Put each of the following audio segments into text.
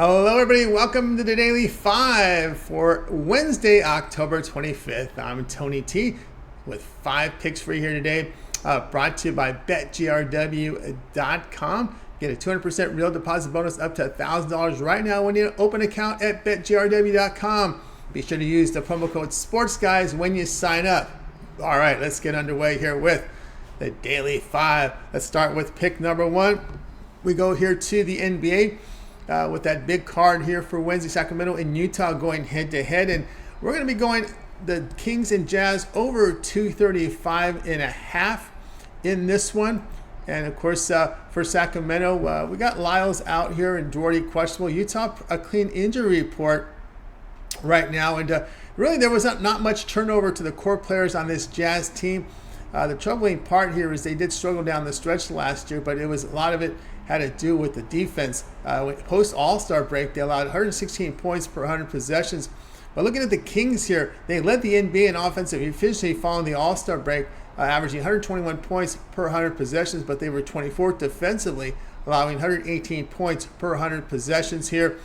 Hello, everybody. Welcome to the Daily 5 for Wednesday, October 25th. I'm Tony T with 5 picks for you here today, brought to you by BetGRW.com. Get a 200% real deposit bonus up to $1,000 right now when you open an account at BetGRW.com. Be sure to use the promo code SPORTSGUYS when you sign up. All right, let's get underway here with the Daily 5. Let's start with pick number 1. We go here to the NBA. With that big card here for Wednesday, Sacramento and Utah going head-to-head. And we're going to be going the Kings and Jazz over 235.5 in this one. And, of course, for Sacramento, we got Lyles out here and Doherty questionable. Utah, a clean injury report right now. And really there was not much turnover to the core players on this Jazz team. The troubling part here is they did struggle down the stretch last year, but it was a lot of it had to do with the defense. Post All-Star break, they allowed 116 points per 100 possessions. But looking at the Kings here, they led the NBA in offensive efficiency following the All-Star break, averaging 121 points per 100 possessions, but they were 24th defensively, allowing 118 points per 100 possessions here.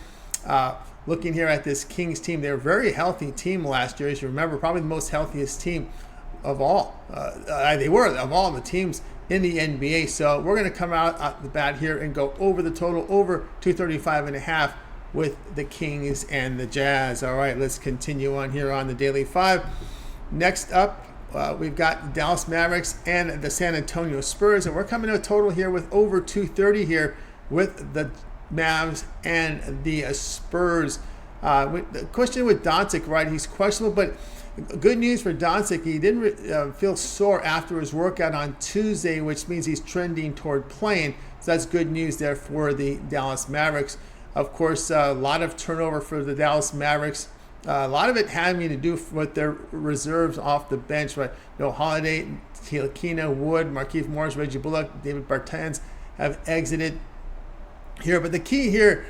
Looking here at this Kings team, they're a very healthy team last year. As you remember, probably the most healthiest team of all. They were of all the teams in the NBA. So we're going to come out the bat here and go over the total, over 235.5 with the Kings and the Jazz. All right, let's continue on here on the Daily 5. Next up, we've got the Dallas Mavericks and the San Antonio Spurs. And we're coming to a total here with over 230 here with the Mavs and the Spurs. The question with Doncic, right? He's questionable, but good news for Doncic. He didn't feel sore after his workout on Tuesday, which means he's trending toward playing. So that's good news there for the Dallas Mavericks. Of course, a lot of turnover for the Dallas Mavericks. A lot of it having to do with their reserves off the bench. Right? Holiday, Tilikina, Wood, Markieff Morris, Reggie Bullock, David Bertans have exited here. But the key here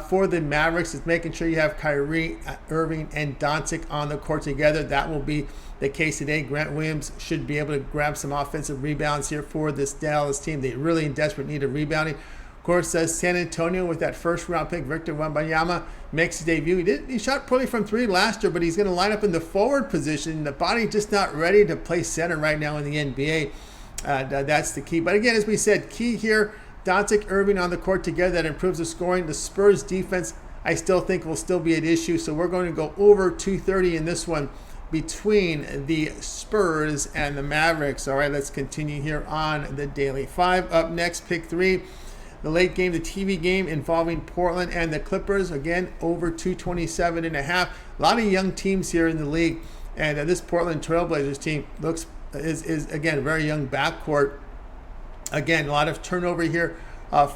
for the Mavericks is making sure you have Kyrie Irving and Doncic on the court together. That will be the case today. Grant Williams should be able to grab some offensive rebounds here for this Dallas team. They really in desperate need of rebounding. Of course, San Antonio with that first-round pick, Victor Wembanyama, makes his debut. He shot poorly from 3 last year, but he's going to line up in the forward position. The body just not ready to play center right now in the NBA. That's the key. But again, as we said, key here, Doncic, Irving on the court together, that improves the scoring. The Spurs defense, I still think, will still be an issue. So we're going to go over 230 in this one between the Spurs and the Mavericks. All right, let's continue here on the Daily 5. Up next, pick 3, the late game, the TV game involving Portland and the Clippers. Again, over 227.5. A lot of young teams here in the league. And this Portland Trailblazers team is again, a very young backcourt. Again, a lot of turnover here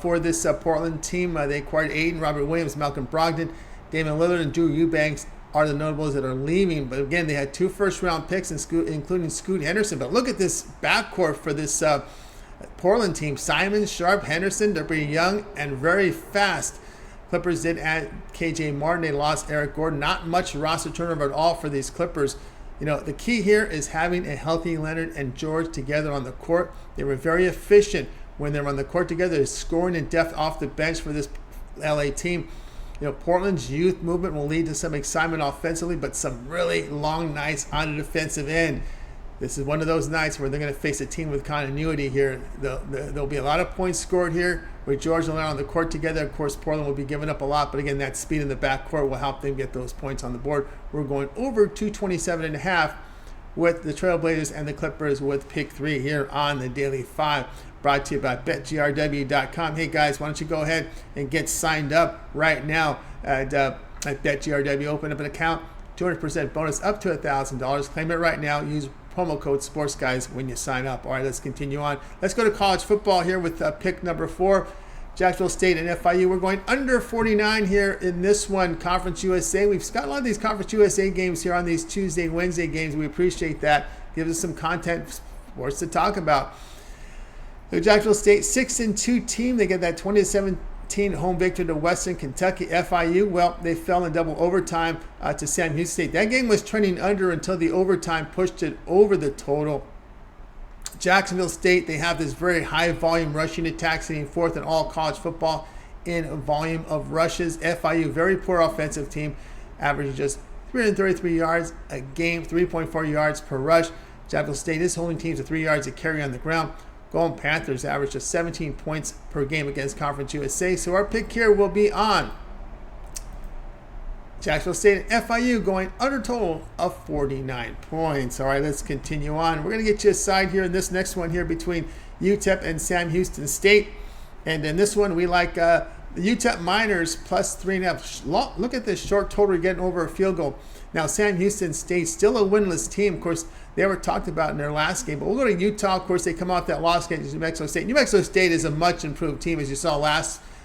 for this Portland team. They acquired Aiden, Robert Williams, Malcolm Brogdon, Damian Lillard, and Drew Eubanks are the notables that are leaving. But again, they had 2 first-round picks, including Scoot Henderson. But look at this backcourt for this Portland team. Simon, Sharp, Henderson, they're pretty young and very fast. Clippers did add KJ Martin. They lost Eric Gordon. Not much roster turnover at all for these Clippers. The key here is having a healthy Leonard and George together on the court. They were very efficient when they were on the court together. They're scoring in depth off the bench for this LA team. Portland's youth movement will lead to some excitement offensively, but some really long nights on the defensive end. This is one of those nights where they're going to face a team with continuity here. There'll be a lot of points scored here with George and Leonard on the court together. Of course, Portland will be giving up a lot, but again, that speed in the backcourt will help them get those points on the board. We're going over 227.5 with the Trailblazers and the Clippers with pick 3 here on the Daily 5, brought to you by BetGRW.com. Hey guys, why don't you go ahead and get signed up right now at BetGRW. Open up an account, 200% bonus up to $1,000. Claim it right now. Use promo code SPORTSGUYS when you sign up. All right, let's continue on. Let's go to college football here with pick number 4. Jacksonville State and FIU. We're going under 49 here in this one. Conference USA. We've got a lot of these Conference USA games here on these Tuesday, Wednesday games. We appreciate that. Gives us some content for us to talk about. The Jacksonville State 6-2 team. They get that 20-17 home victory to Western Kentucky. FIU, well, they fell in double overtime to Sam Houston State. That game was trending under until the overtime pushed it over the total. Jacksonville State, they have this very high volume rushing attack, sitting 4th in all college football in volume of rushes. FIU, very poor offensive team, averaging just 333 yards a game, 3.4 yards per rush. Jacksonville State is holding teams to 3 yards a carry on the ground. Golden Panthers average just 17 points per game against Conference USA. So our pick here will be on Jacksonville State and FIU going under total of 49 points. All right, let's continue on. We're going to get you a side here in this next one here between UTEP and Sam Houston State. And in this one, we like the UTEP Miners plus 3.5. Look at this short total, getting over a field goal. Now, Sam Houston State, still a winless team. Of course, they were talked about in their last game. But we'll go to Utah. Of course, they come off that loss against New Mexico State. New Mexico State is a much improved team, as you saw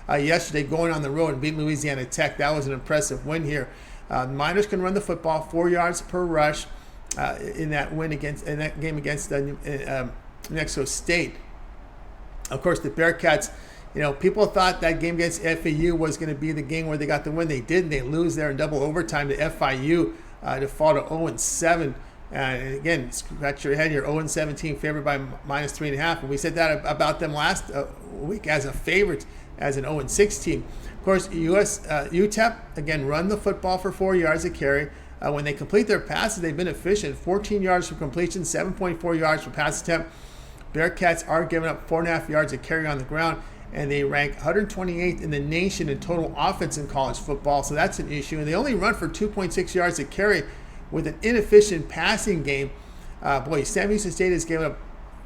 yesterday, going on the road and beating Louisiana Tech. That was an impressive win here. Miners can run the football, 4 yards per rush in that game against New Mexico State. Of course, the Bearcats, people thought that game against FAU was going to be the game where they got the win. They didn't. They lose there in double overtime to FIU to fall to 0-7. And again, scratch your head here, 0-17, favored by minus 3.5. And we said that about them last week as a favorite, as an 0-6 team. Of course, UTEP, again, run the football for 4 yards a carry. When they complete their passes, they've been efficient. 14 yards for completion, 7.4 yards for pass attempt. Bearcats are giving up 4.5 yards a carry on the ground, and they rank 128th in the nation in total offense in college football, so that's an issue. And they only run for 2.6 yards a carry with an inefficient passing game. Sam Houston State has given up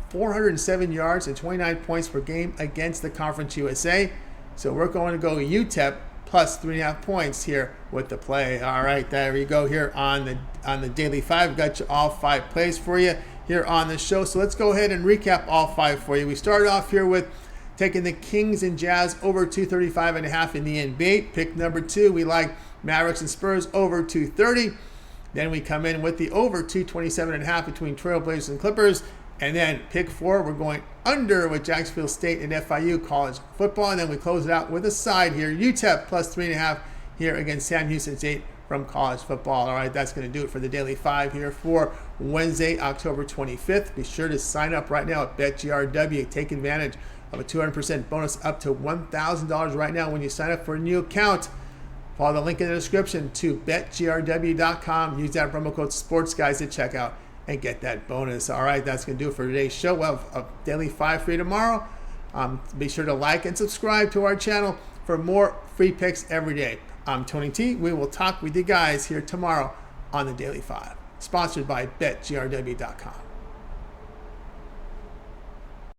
407 yards and 29 points per game against the Conference USA. So we're going to go UTEP plus 3.5 points here with the play. All right, there we go here on the Daily 5. Got you all 5 plays for you here on the show. So let's go ahead and recap all 5 for you. We started off here with taking the Kings and Jazz over 235.5 in the NBA. Pick number 2, we like Mavericks and Spurs over 230. Then we come in with the over 227.5 between Trailblazers and Clippers. And then pick 4, we're going under with Jacksonville State and FIU college football. And then we close it out with a side here, UTEP plus 3.5 here against Sam Houston State from college football. All right, that's going to do it for the Daily 5 here for Wednesday, October 25th. Be sure to sign up right now at BetGRW. Take advantage of a 200% bonus up to $1,000 right now when you sign up for a new account. Follow the link in the description to betgrw.com. Use that promo code SPORTSGUYS at checkout and get that bonus. All right, that's going to do it for today's show. We'll have a Daily 5 for you tomorrow. Be sure to like and subscribe to our channel for more free picks every day. I'm Tony T. We will talk with you guys here tomorrow on the Daily 5, sponsored by betgrw.com.